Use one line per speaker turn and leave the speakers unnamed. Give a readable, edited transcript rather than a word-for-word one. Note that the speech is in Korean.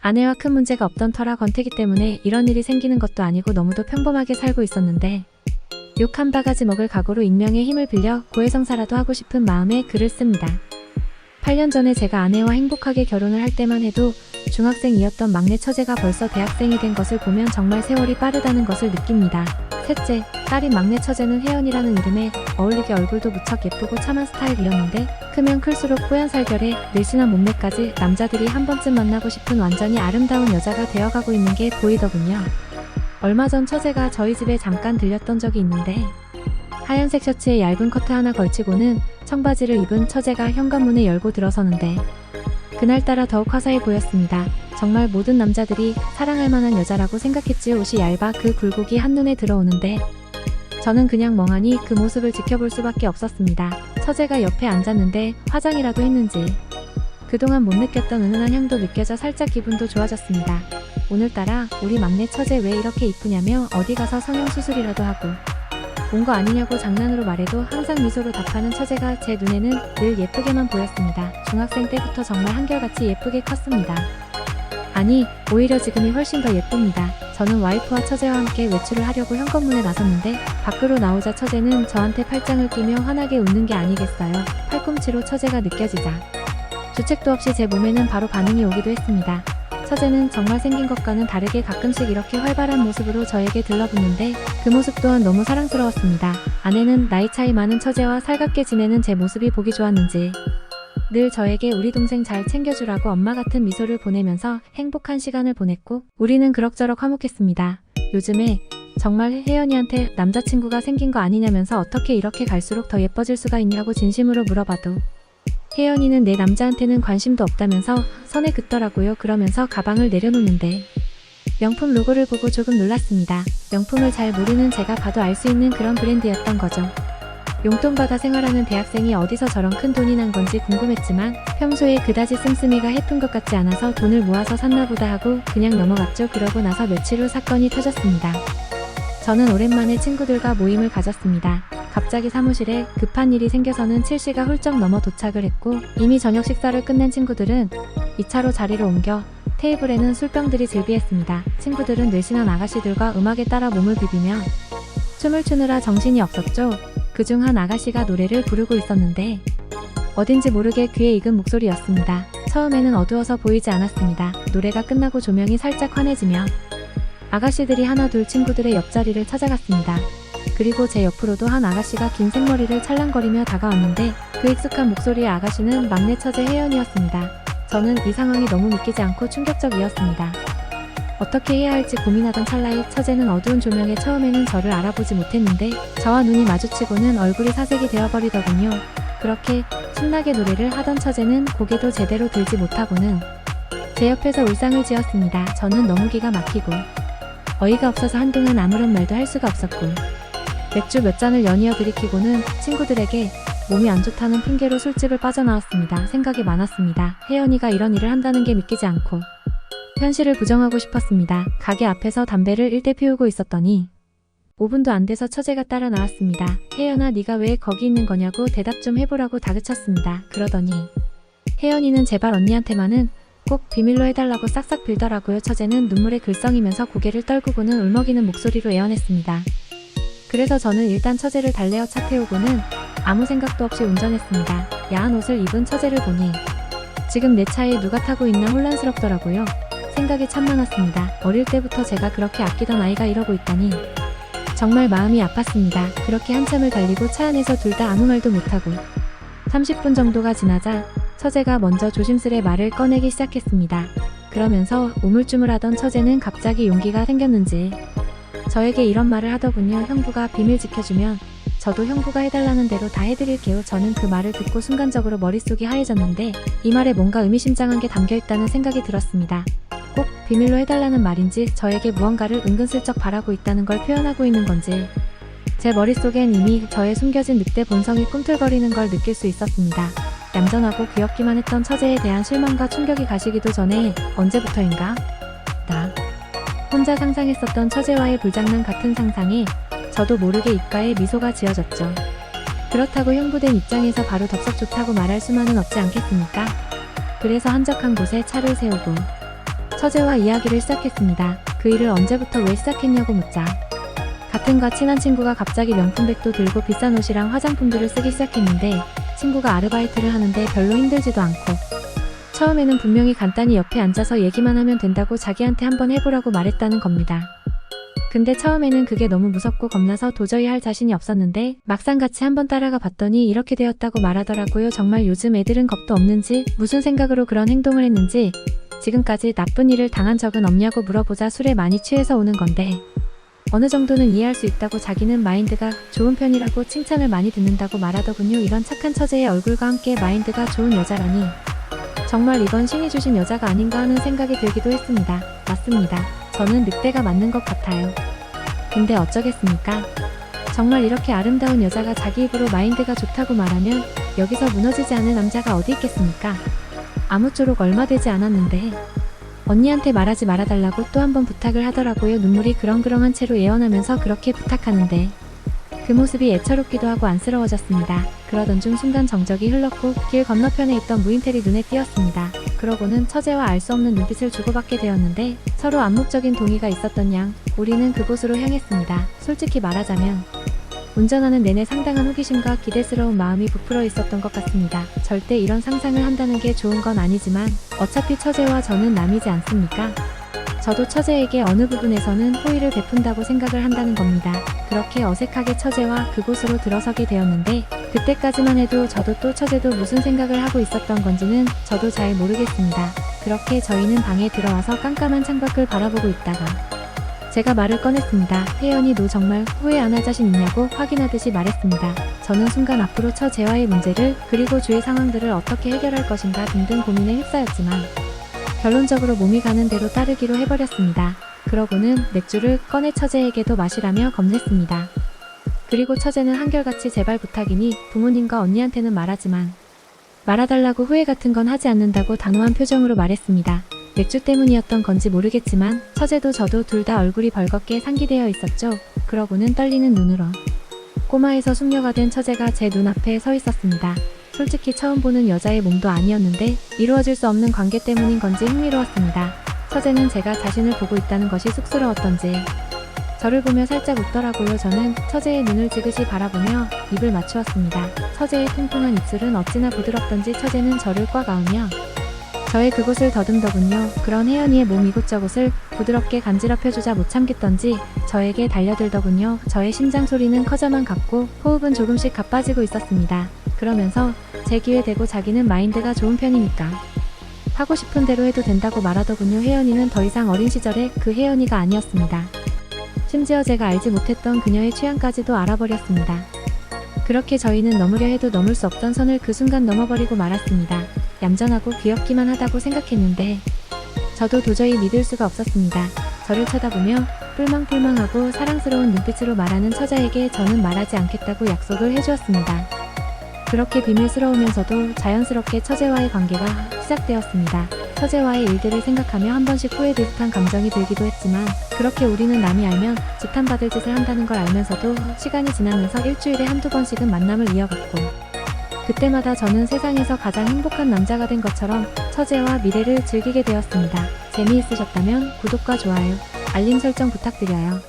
아내와 큰 문제가 없던 터라 권태기 때문에 이런 일이 생기는 것도 아니고 너무도 평범하게 살고 있었는데 욕 한 바가지 먹을 각오로 익명의 힘을 빌려 고해성사라도 하고 싶은 마음에 글을 씁니다. 8년 전에 제가 아내와 행복하게 결혼을 할 때만 해도 중학생이었던 막내 처제가 벌써 대학생이 된 것을 보면 정말 세월이 빠르다는 것을 느낍니다. 셋째, 딸인 막내 처제는 혜연이라는 이름에 어울리게 얼굴도 무척 예쁘고 참한 스타일이었는데 크면 클수록 뽀얀 살결에 늘씬한 몸매까지 남자들이 한 번쯤 만나고 싶은 완전히 아름다운 여자가 되어가고 있는 게 보이더군요. 얼마 전 처제가 저희 집에 잠깐 들렸던 적이 있는데 하얀색 셔츠에 얇은 커트 하나 걸치고는 청바지를 입은 처제가 현관문을 열고 들어서는데 그날따라 더욱 화사해 보였습니다. 정말 모든 남자들이 사랑할 만한 여자라고 생각했지요. 옷이 얇아 그 굴곡이 한눈에 들어오는데 저는 그냥 멍하니 그 모습을 지켜볼 수밖에 없었습니다. 처제가 옆에 앉았는데 화장이라도 했는지 그동안 못 느꼈던 은은한 향도 느껴져 살짝 기분도 좋아졌습니다. 오늘따라 우리 막내 처제 왜 이렇게 이쁘냐며 어디 가서 성형수술이라도 하고 온 거 아니냐고 장난으로 말해도 항상 미소로 답하는 처제가 제 눈에는 늘 예쁘게만 보였습니다. 중학생 때부터 정말 한결같이 예쁘게 컸습니다. 아니, 오히려 지금이 훨씬 더 예쁩니다. 저는 와이프와 처제와 함께 외출을 하려고 현관문에 나섰는데 밖으로 나오자 처제는 저한테 팔짱을 끼며 환하게 웃는 게 아니겠어요. 팔꿈치로 처제가 느껴지자 주책도 없이 제 몸에는 바로 반응이 오기도 했습니다. 처제는 정말 생긴 것과는 다르게 가끔씩 이렇게 활발한 모습으로 저에게 들러붙는데 그 모습 또한 너무 사랑스러웠습니다. 아내는 나이 차이 많은 처제와 살갑게 지내는 제 모습이 보기 좋았는지 늘 저에게 우리 동생 잘 챙겨주라고 엄마 같은 미소를 보내면서 행복한 시간을 보냈고 우리는 그럭저럭 화목했습니다. 요즘에 정말 혜연이한테 남자친구가 생긴 거 아니냐면서 어떻게 이렇게 갈수록 더 예뻐질 수가 있냐고 진심으로 물어봐도 혜연이는 내 남자한테는 관심도 없다면서 선에 긋더라고요. 그러면서 가방을 내려놓는데 명품 로고를 보고 조금 놀랐습니다. 명품을 잘 모르는 제가 봐도 알 수 있는 그런 브랜드였던 거죠. 용돈 받아 생활하는 대학생이 어디서 저런 큰 돈이 난 건지 궁금했지만 평소에 그다지 씀씀이가 해픈 것 같지 않아서 돈을 모아서 샀나 보다 하고 그냥 넘어갔죠. 그러고 나서 며칠 후 사건이 터졌습니다. 저는 오랜만에 친구들과 모임을 가졌습니다. 갑자기 사무실에 급한 일이 생겨서는 7시가 훌쩍 넘어 도착을 했고 이미 저녁 식사를 끝낸 친구들은 2차로 자리를 옮겨 테이블에는 술병들이 즐비했습니다. 친구들은 늘씬한 아가씨들과 음악에 따라 몸을 비비며 춤을 추느라 정신이 없었죠. 그중 한 아가씨가 노래를 부르고 있었는데 어딘지 모르게 귀에 익은 목소리였습니다. 처음에는 어두워서 보이지 않았습니다. 노래가 끝나고 조명이 살짝 환해지며 아가씨들이 하나둘 친구들의 옆자리를 찾아갔습니다. 그리고 제 옆으로도 한 아가씨가 긴 생머리를 찰랑거리며 다가왔는데 그 익숙한 목소리의 아가씨는 막내 처제 혜연이었습니다. 저는 이 상황이 너무 믿기지 않고 충격적이었습니다. 어떻게 해야 할지 고민하던 찰나에 처제는 어두운 조명에 처음에는 저를 알아보지 못했는데 저와 눈이 마주치고는 얼굴이 사색이 되어버리더군요. 그렇게 신나게 노래를 하던 처제는 고개도 제대로 들지 못하고는 제 옆에서 울상을 지었습니다. 저는 너무 기가 막히고 어이가 없어서 한동안 아무런 말도 할 수가 없었고 맥주 몇 잔을 연이어 들이키고는 친구들에게 몸이 안 좋다는 핑계로 술집을 빠져나왔습니다. 생각이 많았습니다. 혜연이가 이런 일을 한다는 게 믿기지 않고 현실을 부정하고 싶었습니다. 가게 앞에서 담배를 1대 피우고 있었더니 5분도 안 돼서 처제가 따라 나왔습니다. 혜연아, 네가 왜 거기 있는 거냐고 대답 좀 해보라고 다그쳤습니다. 그러더니 혜연이는 제발 언니한테만은 꼭 비밀로 해달라고 싹싹 빌더라고요. 처제는 눈물에 글썽이면서 고개를 떨구고는 울먹이는 목소리로 애원했습니다. 그래서 저는 일단 처제를 달래어 차 태우고는 아무 생각도 없이 운전했습니다. 야한 옷을 입은 처제를 보니 지금 내 차에 누가 타고 있나 혼란스럽더라고요. 생각이 참 많았습니다. 어릴 때부터 제가 그렇게 아끼던 아이가 이러고 있다니 정말 마음이 아팠습니다. 그렇게 한참을 달리고 차 안에서 둘 다 아무 말도 못하고 30분 정도가 지나자 처제가 먼저 조심스레 말을 꺼내기 시작했습니다. 그러면서 우물쭈물하던 처제는 갑자기 용기가 생겼는지 저에게 이런 말을 하더군요. 형부가 비밀 지켜주면 저도 형부가 해달라는 대로 다 해드릴게요. 저는 그 말을 듣고 순간적으로 머릿속이 하얘졌는데 이 말에 뭔가 의미심장한 게 담겨있다는 생각이 들었습니다. 꼭 비밀로 해달라는 말인지 저에게 무언가를 은근슬쩍 바라고 있다는 걸 표현하고 있는 건지 제 머릿속엔 이미 저의 숨겨진 늑대 본성이 꿈틀거리는 걸 느낄 수 있었습니다. 얌전하고 귀엽기만 했던 처제에 대한 실망과 충격이 가시기도 전에 언제부터인가? 나 혼자 상상했었던 처제와의 불장난 같은 상상에 저도 모르게 입가에 미소가 지어졌죠. 그렇다고 형부된 입장에서 바로 덥석 좋다고 말할 수만은 없지 않겠습니까? 그래서 한적한 곳에 차를 세우고 처제와 이야기를 시작했습니다. 그 일을 언제부터 왜 시작했냐고 묻자 같은 과 친한 친구가 갑자기 명품백도 들고 비싼 옷이랑 화장품들을 쓰기 시작했는데 친구가 아르바이트를 하는데 별로 힘들지도 않고 처음에는 분명히 간단히 옆에 앉아서 얘기만 하면 된다고 자기한테 한번 해보라고 말했다는 겁니다. 근데 처음에는 그게 너무 무섭고 겁나서 도저히 할 자신이 없었는데 막상 같이 한번 따라가 봤더니 이렇게 되었다고 말하더라고요. 정말 요즘 애들은 겁도 없는지 무슨 생각으로 그런 행동을 했는지 지금까지 나쁜 일을 당한 적은 없냐고 물어보자 술에 많이 취해서 오는 건데 어느 정도는 이해할 수 있다고 자기는 마인드가 좋은 편이라고 칭찬을 많이 듣는다고 말하더군요. 이런 착한 처제의 얼굴과 함께 마인드가 좋은 여자라니 정말 이건 신이 주신 여자가 아닌가 하는 생각이 들기도 했습니다. 맞습니다. 저는 늑대가 맞는 것 같아요. 근데 어쩌겠습니까? 정말 이렇게 아름다운 여자가 자기 입으로 마인드가 좋다고 말하면 여기서 무너지지 않을 남자가 어디 있겠습니까? 아무쪼록 얼마 되지 않았는데 언니한테 말하지 말아달라고 또 한 번 부탁을 하더라고요. 눈물이 그렁그렁한 채로 예언하면서 그렇게 부탁하는데 그 모습이 애처롭기도 하고 안쓰러워졌습니다. 그러던 중 순간 정적이 흘렀고 길 건너편에 있던 무인텔이 눈에 띄었습니다. 그러고는 처제와 알 수 없는 눈빛을 주고받게 되었는데 서로 암묵적인 동의가 있었던 양 우리는 그곳으로 향했습니다. 솔직히 말하자면 운전하는 내내 상당한 호기심과 기대스러운 마음이 부풀어 있었던 것 같습니다. 절대 이런 상상을 한다는 게 좋은 건 아니지만 어차피 처제와 저는 남이지 않습니까? 저도 처제에게 어느 부분에서는 호의를 베푼다고 생각을 한다는 겁니다. 그렇게 어색하게 처제와 그곳으로 들어서게 되었는데 그때까지만 해도 저도 또 처제도 무슨 생각을 하고 있었던 건지는 저도 잘 모르겠습니다. 그렇게 저희는 방에 들어와서 깜깜한 창밖을 바라보고 있다가 제가 말을 꺼냈습니다. 혜연이 너 정말 후회 안 할 자신 있냐고 확인하듯이 말했습니다. 저는 순간 앞으로 처제와의 문제를 그리고 주위 상황들을 어떻게 해결할 것인가 등등 고민에 휩싸였지만 결론적으로 몸이 가는 대로 따르기로 해버렸습니다. 그러고는 맥주를 꺼내 처제에게도 마시라며 건넸습니다. 그리고 처제는 한결같이 제발 부탁이니 부모님과 언니한테는 말하지만 말아달라고 후회 같은 건 하지 않는다고 단호한 표정으로 말했습니다. 맥주 때문이었던 건지 모르겠지만 처제도 저도 둘 다 얼굴이 벌겋게 상기되어 있었죠. 그러고는 떨리는 눈으로 꼬마에서 숙녀가 된 처제가 제 눈앞에 서 있었습니다. 솔직히 처음 보는 여자의 몸도 아니었는데 이루어질 수 없는 관계 때문인 건지 흥미로웠습니다. 처제는 제가 자신을 보고 있다는 것이 쑥스러웠던지 저를 보며 살짝 웃더라고요. 저는 처제의 눈을 지그시 바라보며 입을 맞추었습니다. 처제의 통통한 입술은 어찌나 부드럽던지 처제는 저를 꽉 안으며 저의 그곳을 더듬더군요. 그런 혜연이의 몸 이곳저곳을 부드럽게 간지럽혀주자 못 참겠던지 저에게 달려들더군요. 저의 심장 소리는 커져만 갔고 호흡은 조금씩 가빠지고 있었습니다. 그러면서 제 귀에 대고 자기는 마인드가 좋은 편이니까 하고 싶은 대로 해도 된다고 말하더군요. 혜연이는 더 이상 어린 시절의 그 혜연이가 아니었습니다. 심지어 제가 알지 못했던 그녀의 취향까지도 알아버렸습니다. 그렇게 저희는 넘으려 해도 넘을 수 없던 선을 그 순간 넘어버리고 말았습니다. 얌전하고 귀엽기만 하다고 생각했는데 저도 도저히 믿을 수가 없었습니다. 저를 쳐다보며 뿔망뿔망하고 사랑스러운 눈빛으로 말하는 처자에게 저는 말하지 않겠다고 약속을 해주었습니다. 그렇게 비밀스러우면서도 자연스럽게 처제와의 관계가 시작되었습니다. 처제와의 일들을 생각하며 한 번씩 후회 비슷한 감정이 들기도 했지만 그렇게 우리는 남이 알면 지탄받을 짓을 한다는 걸 알면서도 시간이 지나면서 일주일에 한두 번씩은 만남을 이어갔고 그때마다 저는 세상에서 가장 행복한 남자가 된 것처럼 처제와 미래를 즐기게 되었습니다. 재미있으셨다면 구독과 좋아요, 알림 설정 부탁드려요.